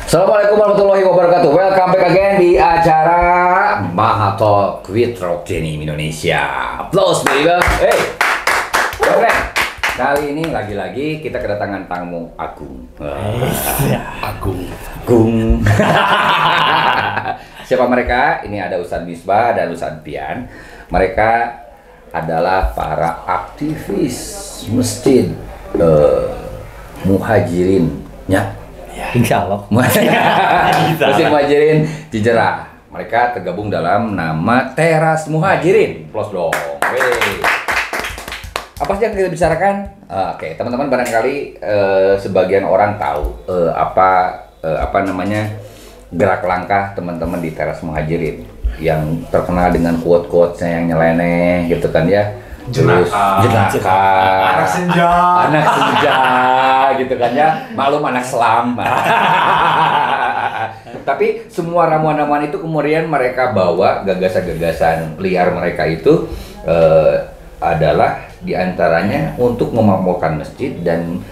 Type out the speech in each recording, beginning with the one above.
Assalamualaikum warahmatullahi wabarakatuh. Welcome back again di acara Mahatalk with Rokteni Indonesia. Applause baby. Hey. Oke. Kali ini lagi-lagi kita kedatangan tamu agung. Agung. Siapa mereka? Ini ada Ustadz Misbah dan Ustadz Pian. Mereka adalah para aktivis masjid Muhajirin, ya. Insya Allah. Masjid Muhajirin Cijerah. Mereka tergabung dalam nama Teras Muhajirin. Plus dong. Wey. Apa sih yang kita bicarakan? Oke, teman-teman barangkali sebagian orang tahu apa namanya gerak langkah teman-teman di Teras Muhajirin yang terkenal dengan quote-quotesnya yang nyeleneh gitu kan ya. Jenaka, anak senja gitu kan ya, maklum anak selam. Tapi semua ramuan-ramuan itu kemudian mereka bawa gagasan-gagasan liar mereka itu adalah diantaranya untuk memakmurkan masjid dan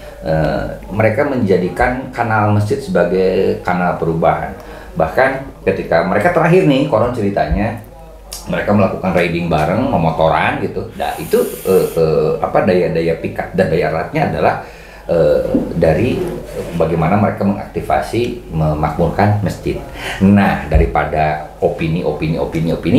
mereka menjadikan kanal masjid sebagai kanal perubahan. Bahkan ketika mereka terakhir nih, konon ceritanya mereka melakukan riding bareng, memotoran gitu. Nah itu daya pikat dan daya eratnya adalah dari bagaimana mereka mengaktifasi memakmurkan masjid. Nah daripada opini,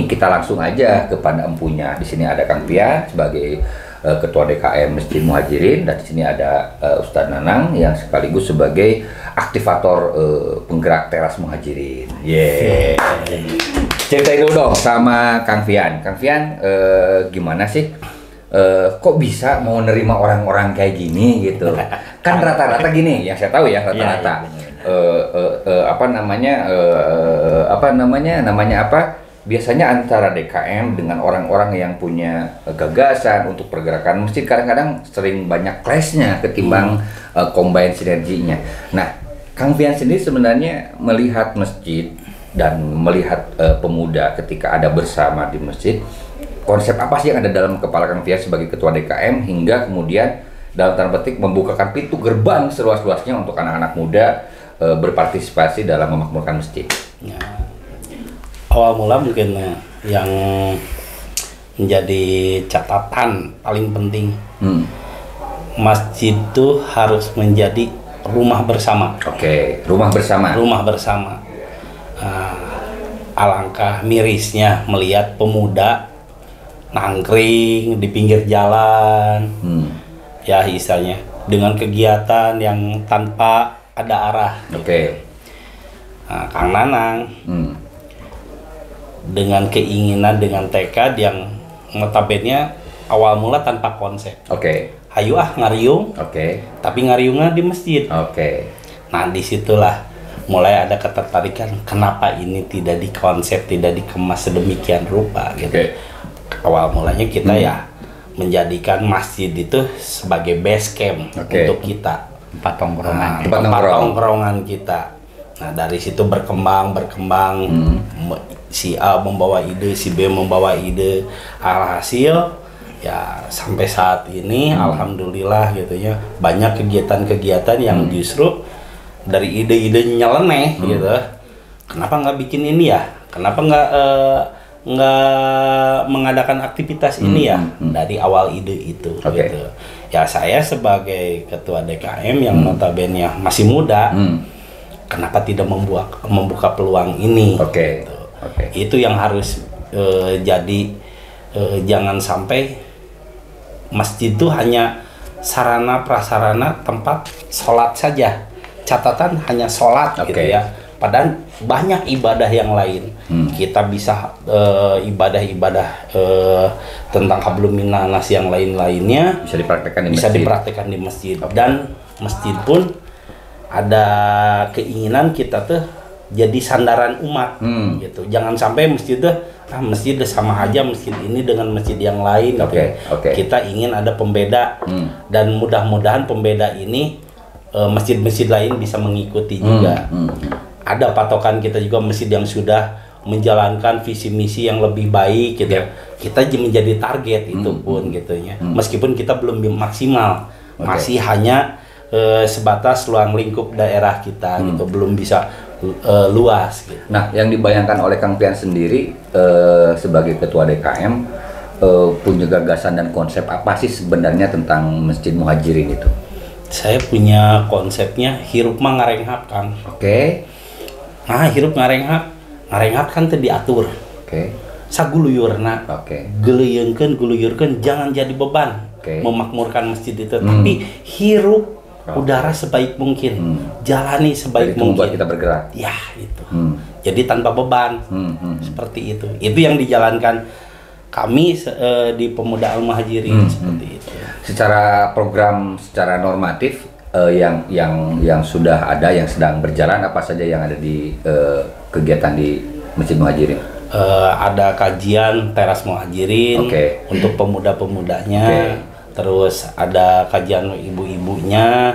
kita langsung aja kepada empunya. Di sini ada Kang Pian sebagai Ketua DKM Masjid Muhajirin, dan di sini ada Ustadz Nanang yang sekaligus sebagai aktivator penggerak Teras Muhajirin. Ceritain dulu dong sama Kang Pian. Kang Pian, gimana sih? Kok bisa mau nerima orang-orang kayak gini gitu? Kan rata-rata gini, yang saya tahu ya rata-rata. Biasanya antara DKM dengan orang-orang yang punya gagasan untuk pergerakan masjid kadang-kadang sering banyak clash-nya ketimbang combine sinerginya. Nah, Kang Pian sendiri sebenarnya melihat masjid dan melihat pemuda ketika ada bersama di masjid, konsep apa sih yang ada dalam kepala Kang Pian sebagai Ketua DKM hingga kemudian dalam tanda petik membukakan pintu gerbang seluas-luasnya untuk anak-anak muda berpartisipasi dalam memakmurkan masjid? Ya. Awal mula mungkin yang menjadi catatan paling penting, masjid itu harus menjadi rumah bersama. Oke, rumah bersama. Rumah bersama. Alangkah mirisnya melihat pemuda nangkring di pinggir jalan, ya istilahnya dengan kegiatan yang tanpa ada arah. Oke. Nah, Kang Nanang dengan keinginan, dengan tekad yang notabene awal mula tanpa konsep. Oke. Hayu ngariung. Oke. Tapi ngariungnya di masjid. Oke. Nah disitulah mulai ada ketertarikan kenapa ini tidak dikonsep, tidak dikemas sedemikian rupa gitu. Okay. Awal mulanya kita ya menjadikan masjid itu sebagai base camp untuk kita, tempat tongkrongan kita. Nah dari situ berkembang, si A membawa ide, si B membawa ide, alhasil ya sampai saat ini alhamdulillah gitu ya banyak kegiatan-kegiatan yang justru dari ide-ide nyeleneh gitu. Kenapa nggak bikin ini ya? Kenapa nggak mengadakan aktivitas ini ya? Dari awal ide itu gitu. Ya saya sebagai Ketua DKM yang notabene masih muda, kenapa tidak membuka peluang ini? Gitu. Itu yang harus jadi jangan sampai masjid itu hanya sarana prasarana tempat sholat saja. Catatan hanya sholat gitu ya. Padahal banyak ibadah yang lain. Kita bisa ibadah-ibadah tentang hablum minnas yang lain-lainnya bisa dipraktekkan di masjid. Dan masjid pun ada keinginan kita tuh jadi sandaran umat gitu. Jangan sampai masjid tuh masjid sama aja masjid ini dengan masjid yang lain gitu. Kita ingin ada pembeda dan mudah-mudahan pembeda ini masjid-masjid lain bisa mengikuti juga. Ada patokan kita juga masjid yang sudah menjalankan visi misi yang lebih baik gitu. Kita menjadi target itu pun gitu ya. Meskipun kita belum maksimal, masih hanya sebatas ruang lingkup daerah kita gitu, belum bisa luas gitu. Nah, yang dibayangkan oleh Kang Pian sendiri sebagai ketua DKM punya gagasan dan konsep apa sih sebenarnya tentang Masjid Muhajirin itu? Saya punya konsepnya hirup mah ngarenghap, Kang. Oke. Nah, hirup ngarenghap kan teu diatur. Oke. Saguluyurna. Oke. Geluyurkeun jangan jadi beban. Oke. Memakmurkan masjid itu, tapi hirup udara sebaik mungkin, jalani sebaik itu mungkin. membuat kita bergerak. Ya, itu. Jadi tanpa beban. Seperti itu. Itu yang dijalankan kami di Pemuda Al-Muhajirin seperti itu. Secara program, secara normatif yang sudah ada, yang sedang berjalan, apa saja yang ada di kegiatan di Masjid Muhajirin? Ada kajian teras Muhajirin untuk pemuda-pemudanya. Terus ada kajian ibu-ibunya,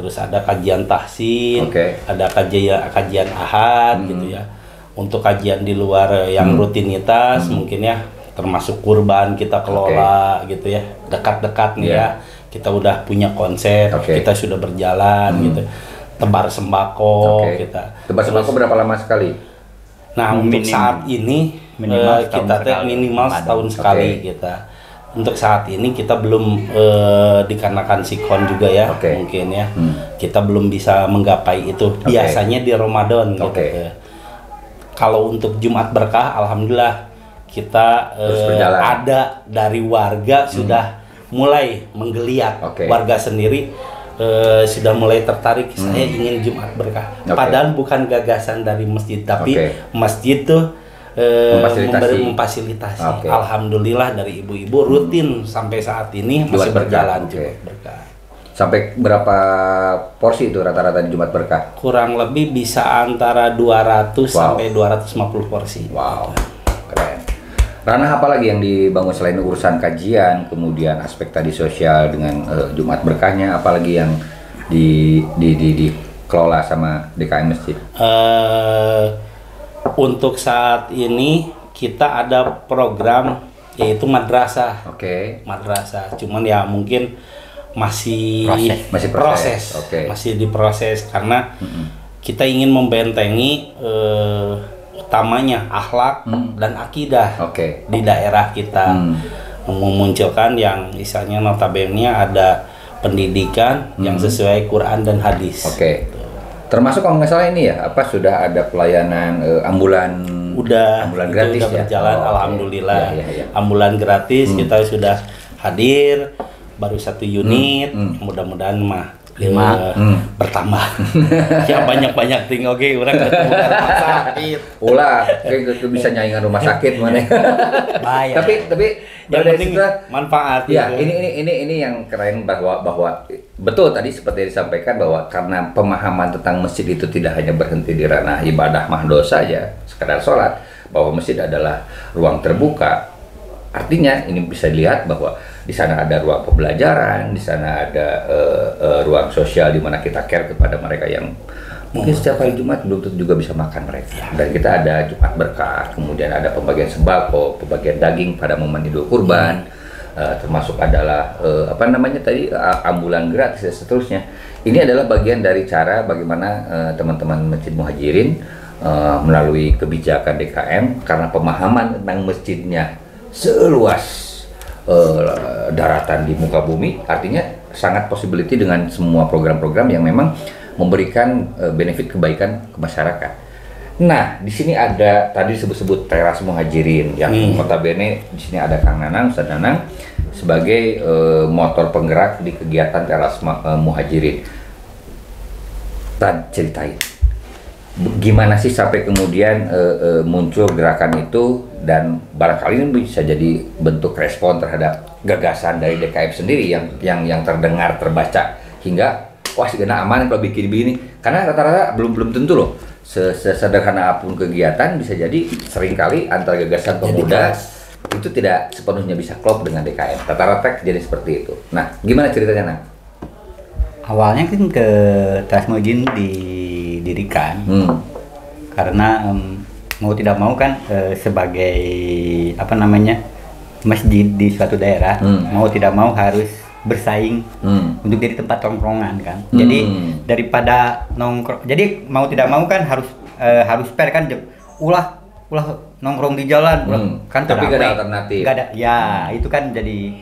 terus ada kajian tahsin, ada kajian ahad gitu ya. Untuk kajian di luar yang rutinitas mungkin ya, termasuk kurban kita kelola gitu ya, dekat-dekat nih ya. Kita udah punya konsep, kita sudah berjalan gitu. Tebar sembako kita. Tebar sembako berapa lama sekali? Nah, untuk saat ini minimal setahun sekali kita. Untuk saat ini kita belum dikarenakan sikon juga ya, mungkin ya, kita belum bisa menggapai itu. Biasanya di Ramadan gitu. Kalau untuk Jumat Berkah, alhamdulillah kita ada dari warga sudah mulai menggeliat. Warga sendiri sudah mulai tertarik, saya ingin Jumat Berkah. Padahal bukan gagasan dari masjid, tapi masjid tuh memfasilitasi. Alhamdulillah dari ibu-ibu rutin sampai saat ini masih berjalan Jumat Berkah. Sampai berapa porsi itu rata-rata di Jumat Berkah? Kurang lebih bisa antara 200 sampai 250 porsi. Wow, keren. Ranah apa lagi yang dibangun selain urusan kajian, kemudian aspek tadi sosial dengan Jumat Berkahnya, apalagi yang dikelola sama DKM Masjid? Untuk saat ini kita ada program yaitu madrasah. Madrasah, cuman ya mungkin masih proses. Masih diproses karena kita ingin membentengi utamanya akhlak dan akidah di daerah kita, memunculkan yang misalnya notabene ada pendidikan yang sesuai Quran dan hadis. Termasuk kalau nggak salah ini ya, sudah ada pelayanan ambulan gratis udah berjalan, alhamdulillah. Ambulan gratis kita sudah hadir, baru 1 unit, mudah-mudahan mah 5 bertambah. Ya banyak-banyak tinggal orang ketemu rumah sakit. Kayak bisa nyaingan rumah sakit mana. Tapi yang penting manfaat. Ya, ini yang keren bahwa betul tadi seperti yang disampaikan bahwa karena pemahaman tentang masjid itu tidak hanya berhenti di ranah ibadah mahdoh saja, sekedar sholat, bahwa masjid adalah ruang terbuka. Artinya ini bisa dilihat bahwa di sana ada ruang pembelajaran, di sana ada ruang sosial di mana kita care kepada mereka yang mungkin setiap hari Jumat belum tentu juga bisa makan mereka. Dan kita ada Jumat Berkah, kemudian ada pembagian sembako, pembagian daging pada momen Idul Kurban, termasuk adalah ambulan gratis dan seterusnya. Ini adalah bagian dari cara bagaimana teman-teman Masjid Muhajirin melalui kebijakan DKM, karena pemahaman tentang masjidnya seluas daratan di muka bumi, artinya sangat possibility dengan semua program-program yang memang memberikan benefit kebaikan ke masyarakat. Nah, di sini ada tadi disebut-sebut teras Muhajirin yang notabene di sini ada Kang Nanang, Ustaz Nanang sebagai motor penggerak di kegiatan teras Muhajirin. Ceritain gimana sih sampai kemudian muncul gerakan itu, dan barangkali ini bisa jadi bentuk respon terhadap gagasan dari DKM sendiri yang terdengar, terbaca hingga wah segala aman kalau bikin begini, karena rata-rata belum tentu loh sesederhana apapun kegiatan bisa jadi seringkali antara gagasan pemuda itu tidak sepenuhnya bisa klop dengan DKM. Rata-rata jadi seperti itu. Nah, gimana ceritanya, Nang? Awalnya kan ke Teras Muhajirin didirikan karena mau tidak mau kan sebagai masjid di suatu daerah, mau tidak mau harus bersaing untuk jadi tempat tongkrongan kan. Jadi daripada nongkrong, jadi mau tidak mau kan harus fair kan, ulah nongkrong di jalan kan, tapi gak ada alternatif. Gak ada, ya itu kan jadi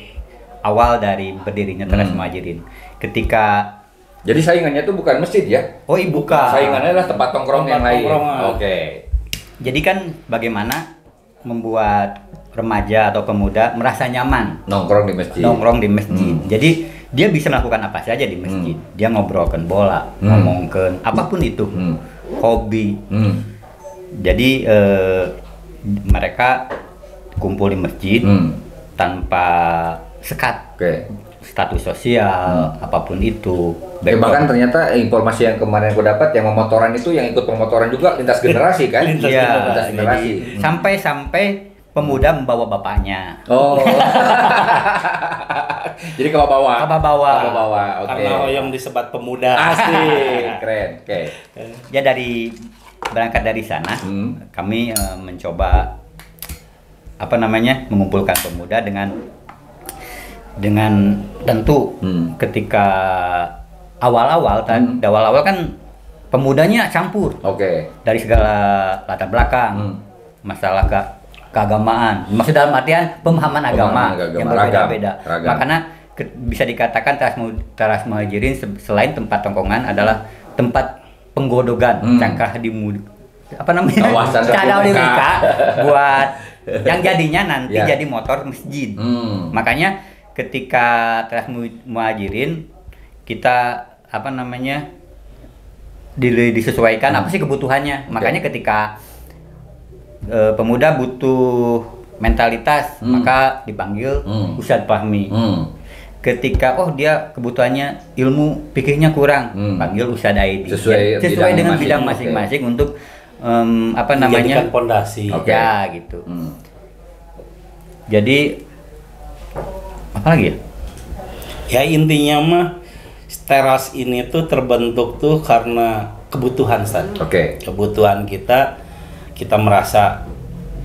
awal dari berdirinya Teras Muhajirin. Ketika jadi saingannya tuh bukan masjid ya? oh bukan. Saingannya adalah tempat tongkrong yang lain. Oke. Jadi kan bagaimana membuat remaja atau pemuda merasa nyaman nongkrong di masjid. Jadi dia bisa melakukan apa saja di masjid. Dia ngobrolkan bola, ngomongkan apapun itu, hobi. Jadi mereka kumpul di masjid tanpa sekat. Status sosial apapun itu. Bahkan ternyata informasi yang kemarin aku dapat yang memotoran itu yang ikut pemotoran juga lintas generasi kan? Lintas generasi. Sampai pemuda membawa bapaknya. Oh. Jadi ke bawah. Oke. Karena yang disebat pemuda. Asik, keren. Oke. Ya berangkat dari sana, kami mencoba mengumpulkan pemuda dengan tentu ketika awal-awal kan pemudanya campur. Dari segala latar belakang, masalah keagamaan, maksud dalam artian pemahaman agama yang berbeda-beda. Makanya bisa dikatakan Teras Muhajirin selain tempat tongkongan adalah tempat penggodogan cangkah di cadau di muka buat yang jadinya nanti jadi motor masjid. Makanya ketika Teras Muhajirin kita disesuaikan apa sih kebutuhannya. Makanya ketika pemuda butuh mentalitas maka dipanggil Ustadz Fahmi. Ketika dia kebutuhannya ilmu pikirnya kurang, panggil Ustadz Aidi. Sesuai dengan bidang masing-masing untuk menjadikan pondasi. Ya gitu. Jadi apa lagi ya? Ya intinya mah Teras ini tuh terbentuk tuh karena kebutuhan, Stan. Kebutuhan kita merasa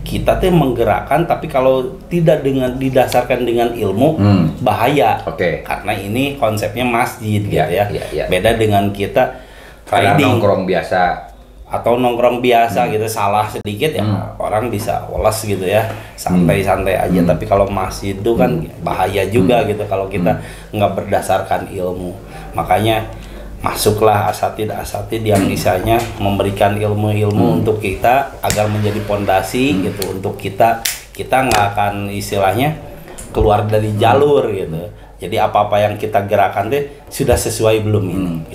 kita tuh menggerakkan, tapi kalau tidak didasarkan dengan ilmu bahaya. Karena ini konsepnya masjid gitu ya. Beda dengan kita riding nongkrong biasa gitu, salah sedikit ya orang bisa woles gitu ya, santai-santai aja. Tapi kalau masjid itu kan bahaya juga gitu kalau kita nggak berdasarkan ilmu. Makanya masuklah asatid yang misalnya memberikan ilmu untuk kita agar menjadi pondasi gitu, untuk kita nggak akan istilahnya keluar dari jalur gitu. Jadi apa-apa yang kita gerakan tuh sudah sesuai belum ini?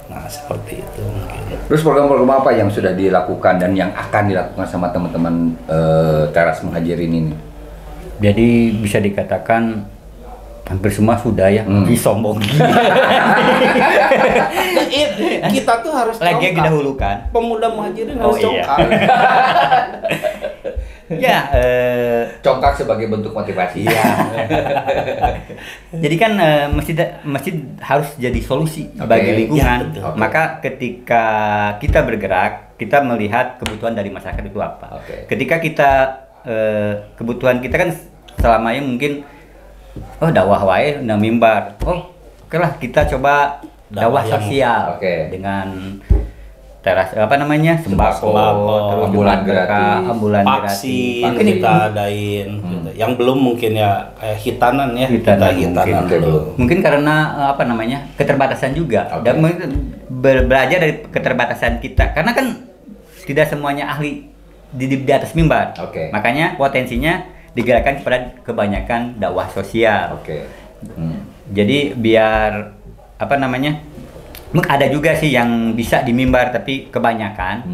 Nah seperti itu mungkin. Terus program-program apa yang sudah dilakukan dan yang akan dilakukan sama teman-teman Teras Muhajirin ini? Jadi bisa dikatakan hampir semua sudah ya. Sombong. Kita tuh harus lagi yang didahulukan. Pemuda Muhajirin harus congkak. Ya, congkak sebagai bentuk motivasi. Jadi kan masjid harus jadi solusi bagi lingkungan. Maka ketika kita bergerak, kita melihat kebutuhan dari masyarakat itu apa. Ketika kita kebutuhan kita kan selamanya mungkin dakwah wae na mimbar. Oke lah kita coba dakwah sosial dengan teras sembako, terus ambulan gratis, vaksin kita adain gitu. Yang belum mungkin ya kayak hitanan mungkin karena keterbatasan juga dan belajar dari keterbatasan kita, karena kan tidak semuanya ahli di atas mimbar. Makanya potensinya digerakkan kepada kebanyakan dakwah sosial. Jadi biar ada juga sih yang bisa di mimbar tapi kebanyakan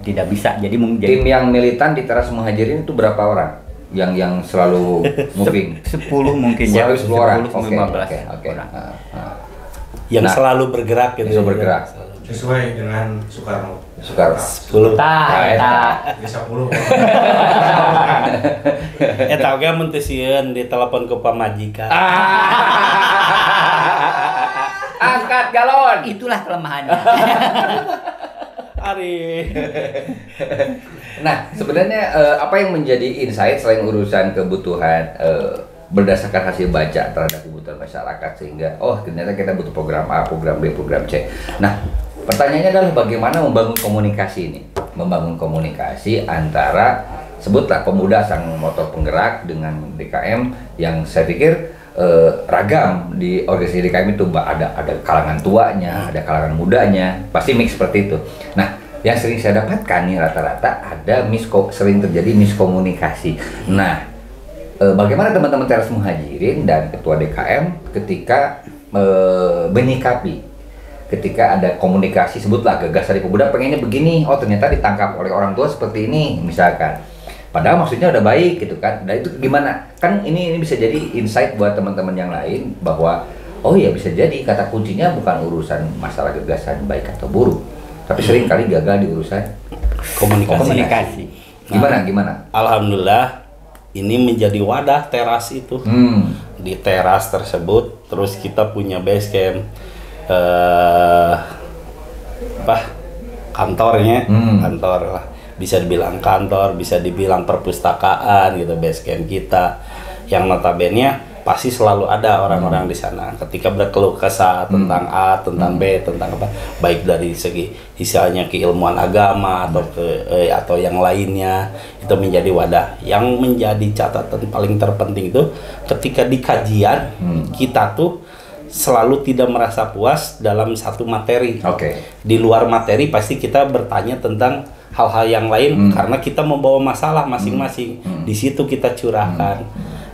tidak bisa. Jadi tim yang militan di Teras Muhajirin itu berapa orang yang selalu moving? 10 mungkin ya. 10 orang, 15 orang. Yang selalu bergerak gitu. Sesuai dengan Soekarno. 10. Bisa 10. Tahu gak mentesieun di telepon ke pamajikan. Angkat galon. Itulah kelemahannya. Ari. Nah, sebenarnya apa yang menjadi insight selain urusan kebutuhan berdasarkan hasil baca terhadap kebutuhan masyarakat, sehingga oh ternyata kita butuh program A, program B, program C. Nah, pertanyaannya adalah bagaimana membangun komunikasi ini, membangun komunikasi antara sebutlah pemuda sang motor penggerak dengan DKM yang saya pikir ragam di organisasi DKM itu, ada kalangan tuanya, ada kalangan mudanya, pasti mix seperti itu. Nah, yang sering saya dapatkan nih rata-rata ada sering terjadi miskomunikasi. Nah, bagaimana teman-teman Teras Muhajirin dan Ketua DKM ketika menyikapi ketika ada komunikasi, sebutlah gagasan dari pemuda pengennya begini, oh ternyata ditangkap oleh orang tua seperti ini misalkan, padahal maksudnya udah baik gitu kan. Nah itu gimana? Kan ini bisa jadi insight buat teman-teman yang lain bahwa oh ya bisa jadi kata kuncinya bukan urusan masalah gagasan baik atau buruk, tapi sering kali gagal di urusan komunikasi. Gimana? Alhamdulillah ini menjadi wadah Teras itu. Di Teras tersebut terus kita punya base camp, kantornya, kantor lah, bisa dibilang kantor, bisa dibilang perpustakaan gitu, base camp kita, yang notabene pasti selalu ada orang-orang di sana ketika berkeluh kesah tentang A, tentang B, tentang apa, baik dari segi misalnya keilmuan agama atau yang lainnya, itu menjadi wadah. Yang menjadi catatan paling terpenting itu ketika di kajian kita tuh selalu tidak merasa puas dalam satu materi. Di luar materi pasti kita bertanya tentang hal-hal yang lain karena kita membawa masalah masing-masing. Di situ kita curahkan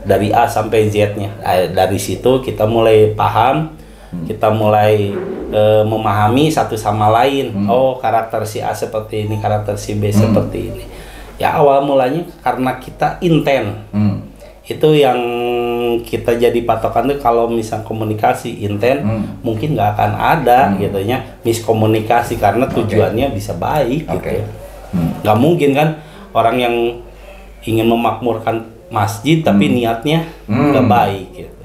dari A sampai Z-nya. Dari situ kita mulai paham, kita mulai memahami satu sama lain. Oh, karakter si A seperti ini, karakter si B seperti ini. Ya awal mulanya karena kita intent. Itu yang kita jadi patokan tuh, kalau misal komunikasi intent mungkin nggak akan ada gitunya miskomunikasi karena tujuannya bisa baik gitu. Nggak mungkin kan orang yang ingin memakmurkan masjid tapi niatnya nggak baik gitu.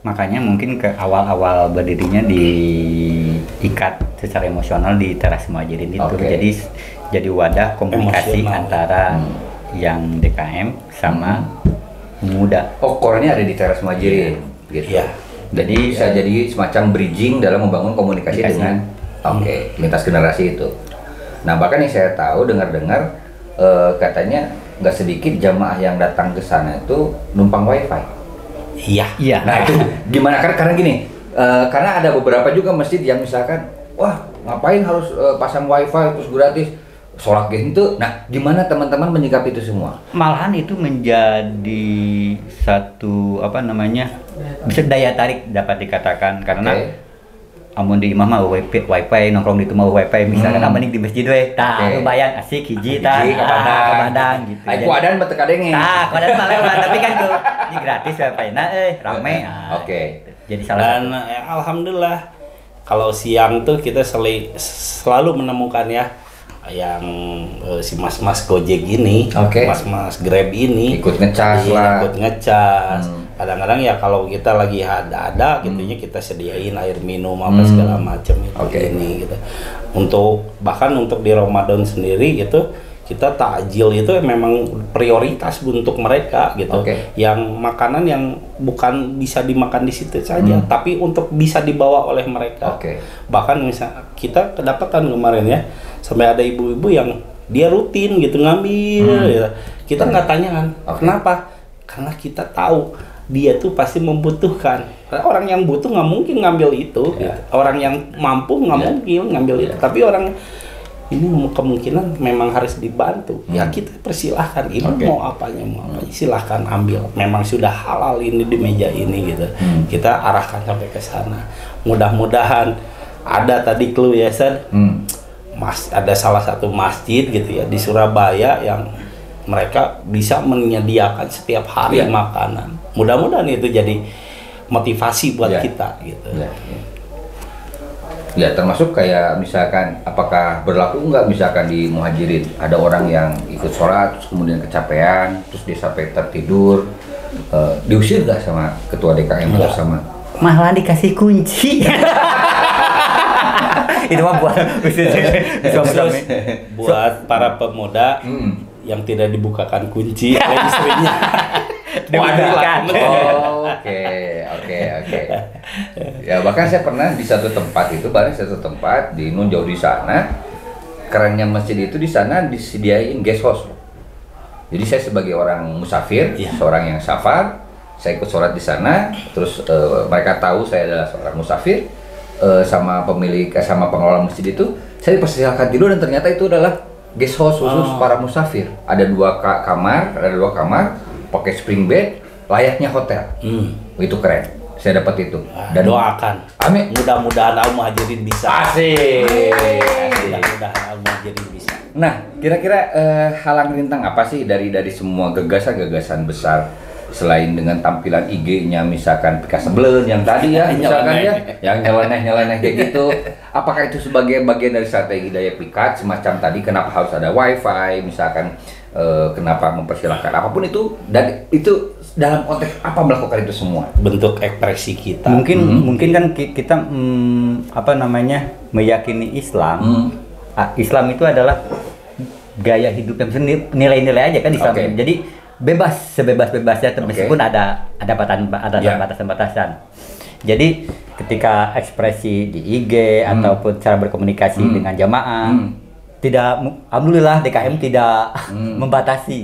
Makanya mungkin ke awal-awal berdirinya diikat secara emosional di Teras Muhajirin itu. Jadi wadah komunikasi antara yang DKM sama pemuda. Oh, core-nya ada di Teras Muhajirin gitu. Ya. Jadi bisa jadi semacam bridging dalam membangun komunikasi dengan lintas generasi itu. Nah, bahkan yang saya tahu dengar-dengar katanya nggak sedikit jamaah yang datang ke sana itu numpang wifi. Iya. Nah itu gimana? Karena gini, karena ada beberapa juga masjid yang misalkan, wah ngapain harus pasang wifi terus gratis, sholat gitu. Nah gimana teman-teman menyikapi itu semua? Malahan itu menjadi satu bisa daya tarik dapat dikatakan karena amun di imam mah wifi nongkrong di itu mah wifi misalkan amun di masjid we lumayan asik hiji kepadang gitu. Ai ku adan beuteuk kadenge. Ku adan mah lewat tapi kan tuh ini gratis wifi-na rame. Jadi salah dan alhamdulillah kalau siang tuh kita selalu menemukan yang si mas-mas Gojek ini, mas-mas Grab ini ikut ngecas. Kadang-kadang ya kalau kita lagi ada gitunya kita sediain air minum apa segala macam itu ini gitu. Bahkan untuk di Ramadan sendiri gitu kita takjil itu memang prioritas untuk mereka gitu. Yang makanan yang bukan bisa dimakan di situ saja, tapi untuk bisa dibawa oleh mereka. Bahkan misalnya kita kedapatan kemarin sampai ada ibu-ibu yang dia rutin gitu ngambil gitu. Kita nggak tanya kan kenapa, karena kita tahu dia tuh pasti membutuhkan. Orang yang butuh nggak mungkin ngambil itu gitu. Orang yang mampu nggak mungkin ngambil itu, tapi orang ini kemungkinan memang harus dibantu. Ya kita persilahkan, ibu mau apanya silahkan ambil, memang sudah halal ini di meja ini gitu. Kita arahkan sampai ke sana. Mudah-mudahan ada tadi clue ada salah satu masjid gitu di Surabaya yang mereka bisa menyediakan setiap hari makanan. Mudah-mudahan itu jadi motivasi buat kita gitu. Ya termasuk kayak misalkan apakah berlaku nggak misalkan di Muhajirin ada orang yang ikut sholat terus kemudian kecapean terus dia sampai tertidur, diusir nggak sama ketua DKM atau sama? Malah dikasih kunci. Itu mah buat para pemuda yang tidak dibukakan kunci oleh istrinya. Demikian. Oke. Ya bahkan saya pernah di satu tempat di Nun jauh di sana, kerennya masjid itu di sana disediain guest house. Jadi saya sebagai orang musafir, seorang yang safar, saya ikut sholat di sana, terus mereka tahu saya adalah seorang musafir, sama pengelola masjid itu, saya dipersilakan tidur dan ternyata itu adalah guest house khusus para musafir. Ada dua kamar, pakai spring bed, layaknya hotel. Itu keren. Saya dapat itu. Dan doakan. Amin. Mudah-mudahan Al-Muhajirin bisa. Asik. Mudah-mudahan Al-Muhajirin bisa. Nah, kira-kira halang rintang apa sih dari semua gagasan besar selain dengan tampilan IG-nya misalkan Pika Sebelen yang tadi ya, misalkan ya, yang nyeleneh kayak gitu. Apakah itu sebagai bagian dari strategi daya pikat semacam tadi kenapa harus ada wifi misalkan, kenapa mempersilahkan apapun itu, dan itu dalam konteks apa melakukan itu semua? Bentuk ekspresi kita. Mungkin kan kita meyakini Islam. Islam itu adalah gaya hidup yang sendiri, nilai-nilai aja kan Islam. Jadi sebebas-bebasnya meskipun ada batasan-batasan. Jadi ketika ekspresi di IG ataupun cara berkomunikasi dengan jamaah tidak, alhamdulillah DKM tidak membatasi.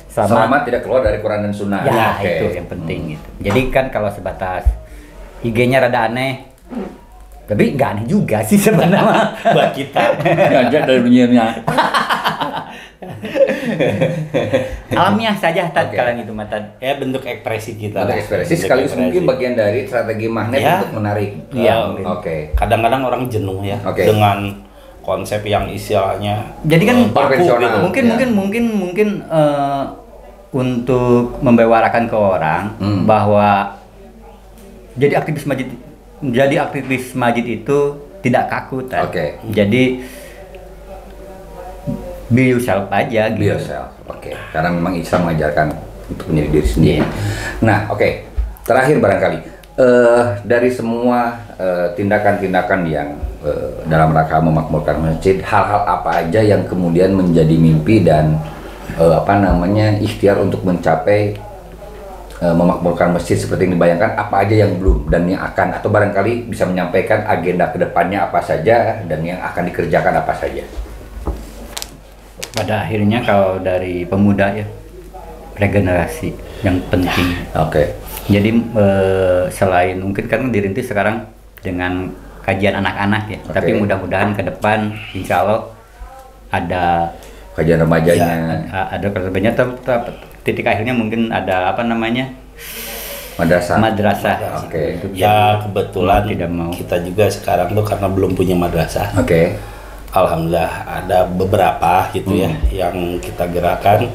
Selama tidak keluar dari Quran dan Sunnah. Ya, itu yang penting gitu. Jadi kan kalau sebatas IG-nya rada aneh, tapi nggak aneh juga sih sebenarnya buat kita. Ngajak dari dunianya. Alamiah saja kalian itu mata. Ya bentuk ekspresi kita. Bentuk ekspresi sekaligus mungkin bagian dari strategi magnet untuk menarik. Iya. Kadang-kadang orang jenuh ya dengan konsep yang istilahnya. Jadi kan konvensional. Mungkin untuk membewarakan ke orang bahwa jadi aktivis masjid itu tidak kaku. Jadi be yourself aja gitu. Be yourself. Karena memang Islam mengajarkan untuk menjadi diri sendiri. Nah, terakhir barangkali dari semua tindakan-tindakan yang dalam rangka memakmurkan masjid, hal-hal apa aja yang kemudian menjadi mimpi dan ikhtiar untuk mencapai memakmurkan masjid seperti yang dibayangkan, apa aja yang belum dan yang akan, atau barangkali bisa menyampaikan agenda kedepannya apa saja dan yang akan dikerjakan apa saja. Pada akhirnya kalau dari pemuda ya, regenerasi yang penting. Jadi selain mungkin kan dirintis sekarang dengan kajian anak-anak ya, tapi mudah-mudahan ke depan insya Allah ada kajian remajanya. Ada kedepannya, titik akhirnya mungkin ada madrasah. Ya kebetulan kita juga sekarang tuh karena belum punya madrasah. Alhamdulillah ada beberapa gitu ya yang kita gerakan.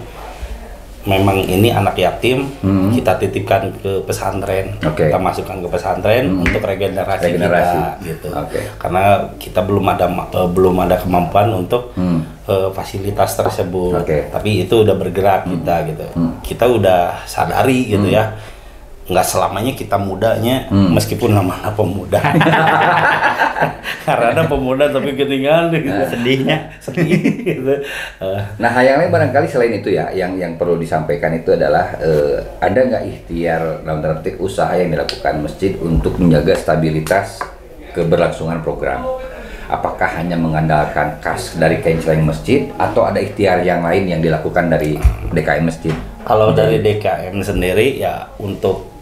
Memang ini anak yatim, kita titipkan ke pesantren, kita masukkan ke pesantren untuk regenerasi kita gitu. Karena kita belum ada kemampuan untuk fasilitas tersebut, tapi itu udah bergerak kita gitu. Kita udah sadari gitu ya, nggak selamanya kita mudanya, meskipun namanya pemuda. Karena ada pemuda tapi ketinggalan sedih gitu. Nah, yang lain barangkali selain itu ya, yang perlu disampaikan itu adalah ada nggak ikhtiar dalam tanda petik usaha yang dilakukan masjid untuk menjaga stabilitas keberlangsungan program? Apakah hanya mengandalkan kas dari kenceleng masjid atau ada ikhtiar yang lain yang dilakukan dari DKM masjid? Kalau dari DKM sendiri ya untuk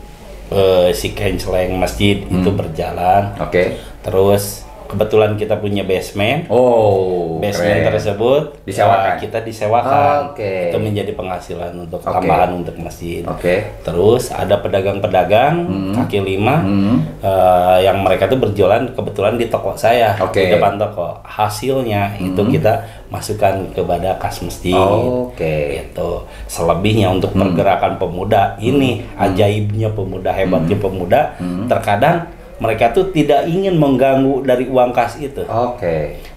si kenceleng masjid itu berjalan. Terus kebetulan kita punya basement. Basement keren. Tersebut disewakan. Kita disewakan. Itu menjadi penghasilan untuk tambahan untuk masjid. Terus ada pedagang-pedagang kaki lima yang mereka tuh berjualan kebetulan di toko saya, di depan toko. Hasilnya itu kita masukkan kepada kas masjid. Itu selebihnya untuk pergerakan pemuda. Ini ajaibnya pemuda, hebatnya pemuda. Terkadang mereka tuh tidak ingin mengganggu dari uang kas itu.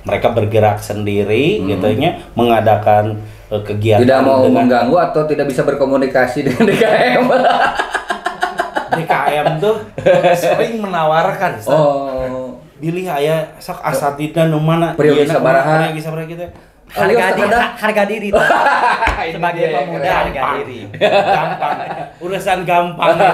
Mereka bergerak sendiri, gitunya, mengadakan kegiatan. Tidak mau mengganggu atau tidak bisa berkomunikasi dengan DKM. DKM tuh sering menawarkan. Bilih aya sok asatidna nu mana? Priori sabaraha gitu. harga diri tuh. Sebagai pemuda harga diri. Gampang. Urusan gampang itu.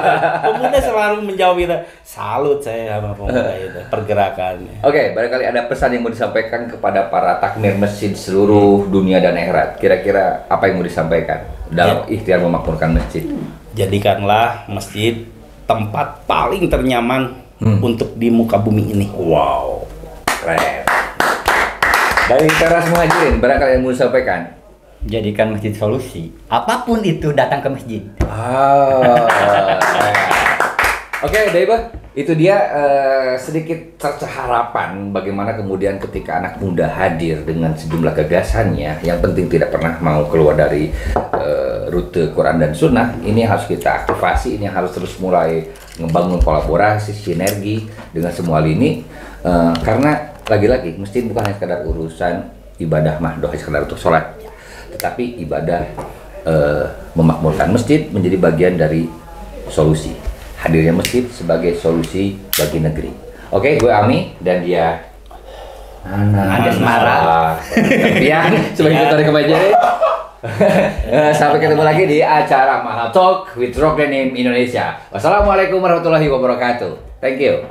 Pemuda selalu menjawab itu. Salut saya sama pemuda itu pergerakannya. Oke, barangkali ada pesan yang mau disampaikan kepada para takmir masjid seluruh dunia dan akhirat. Kira-kira apa yang mau disampaikan dalam ikhtiar memakmurkan masjid? Jadikanlah masjid tempat paling ternyaman untuk di muka bumi ini. Wow, keren. Dari teras muhajirin, barangkali yang mau disampaikan. Jadikan masjid solusi. Apapun itu datang ke masjid. Oke, Daiba, itu dia sedikit cerca harapan bagaimana kemudian ketika anak muda hadir dengan sejumlah gagasannya, yang penting tidak pernah mau keluar dari rute Quran dan Sunnah. Ini harus kita aktivasi, ini harus terus mulai membangun kolaborasi, sinergi dengan semua lini, karena lagi-lagi masjid bukan hanya sekedar urusan ibadah mahdoh, sekedar untuk sholat, tetapi ibadah memakmurkan masjid menjadi bagian dari solusi. Hadirnya masjid sebagai solusi bagi negeri. Oke, gue Ami dan dia Andes Mara. Ya, sebagai ketua Kemajerin. Sampai ketemu lagi di acara Mahal Talk with Rock Denim Indonesia. Wassalamualaikum warahmatullahi wabarakatuh. Thank you.